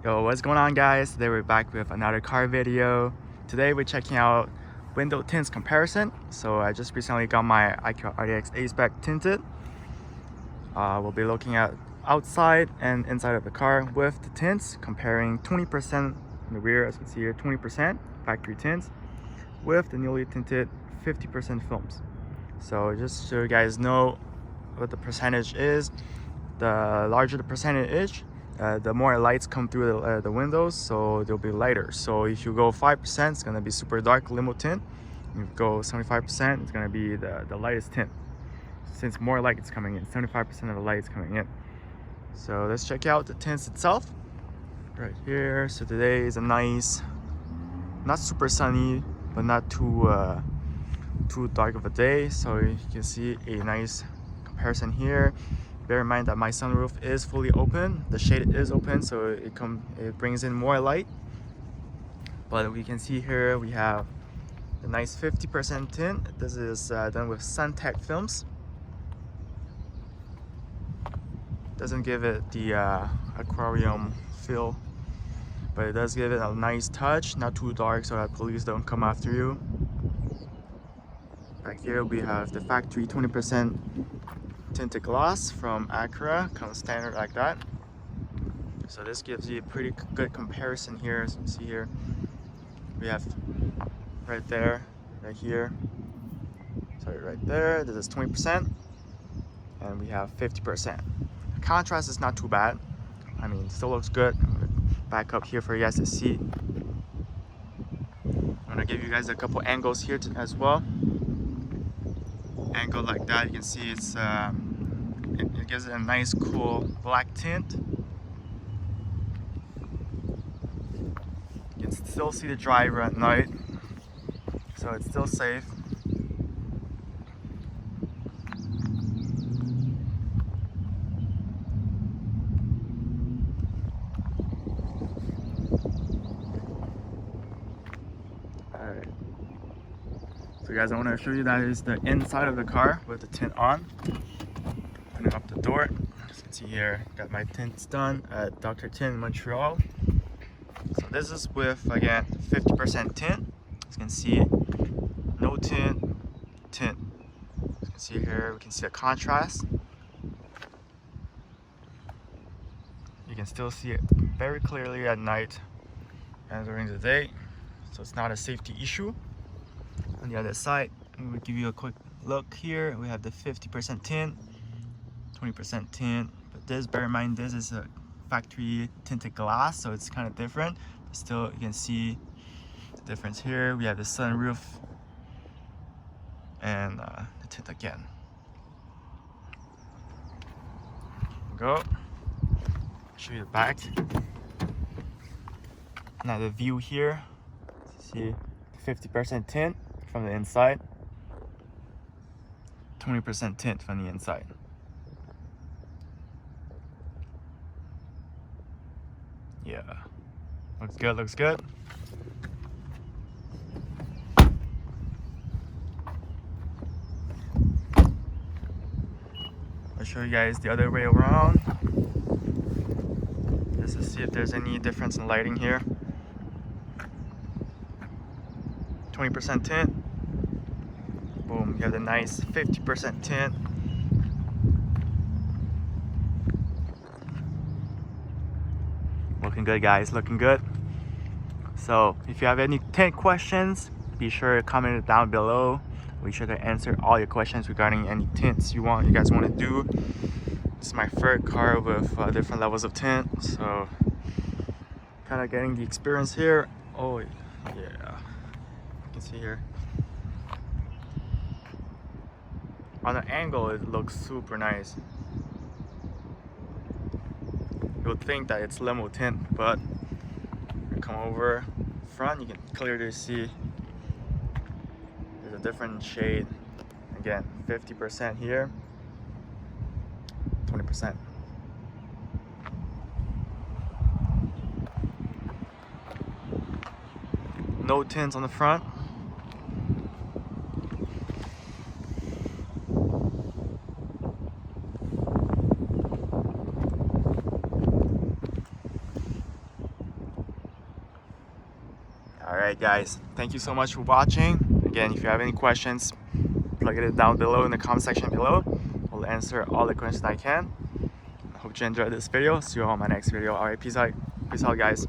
Yo, what's going on, guys? Today we're back with another car video. Today we're checking out window tints comparison. So I just recently got my Acura RDX A-Spec tinted. We'll be looking at outside and inside of the car with the tints, comparing 20% in the rear, as you can see here, 20% factory tints with the newly tinted 50% films. So just so you guys know what the percentage is, the larger the percentage is, the more lights come through the windows, so they'll be lighter. So if you go 5%, it's going to be super dark limo tint. If you go 75%, it's going to be the lightest tint. Since more light is coming in, 75% of the light is coming in. So let's check out the tints itself right here. So today is a nice, not super sunny, but not too dark of a day. So you can see a nice comparison here. Bear in mind that my sunroof is fully open. The shade is open, so it brings in more light. But we can see here we have the nice 50% tint. This is done with SunTek films. Doesn't give it the aquarium feel, but it does give it a nice touch. Not too dark so that police don't come after you. Back here we have the factory 20% tinted glass from Acura, comes standard like that. So this gives you a pretty good comparison here. As you can see here, we have right there, right here, sorry, right there, this is 20%, and we have 50%. The contrast is not too bad. I mean, it still looks good. I'm gonna back up here for you guys to see. I'm gonna give you guys a couple angles here as well. Angle like that, you can see it's it gives it a nice cool black tint. You can still see the driver at night, so it's still safe. Alright. So guys, I want to show you that is the inside of the car with the tint on. Opening up the door. As you can see here, got my tints done at Dr. Tint in Montreal. So this is with, again, 50% tint. As you can see, no tint, tint. As you can see here, we can see the contrast. You can still see it very clearly at night and during the day, so it's not a safety issue. On the other side, I'm going to give you a quick look here. We have the 50% tint, 20% tint, but this, bear in mind, this is a factory tinted glass, so it's kind of different, but still you can see the difference here. We have the sunroof and the tint again. Go show you the back. Now the view here, see 50% tint from the inside, 20% tint from the inside. Yeah, looks good, looks good. I'll show you guys the other way around, just to see if there's any difference in lighting here. 20% tint, boom, you have the nice 50% tint. Looking good, guys, looking good. So if you have any tint questions, be sure to comment it down below. We sure to answer all your questions regarding any tints you guys want to do. This is my third car with different levels of tint, so kind of getting the experience here. Oh yeah, you can see here on the angle it looks super nice. You would think that it's limo tint, but you come over front, you can clearly see there's a different shade. Again, 50% here, 20%. No tints on the front. Alright guys, thank you so much for watching. Again, if you have any questions, plug it down below in the comment section below. I'll answer all the questions I can. Hope you enjoyed this video. See you on my next video. Alright, peace out guys.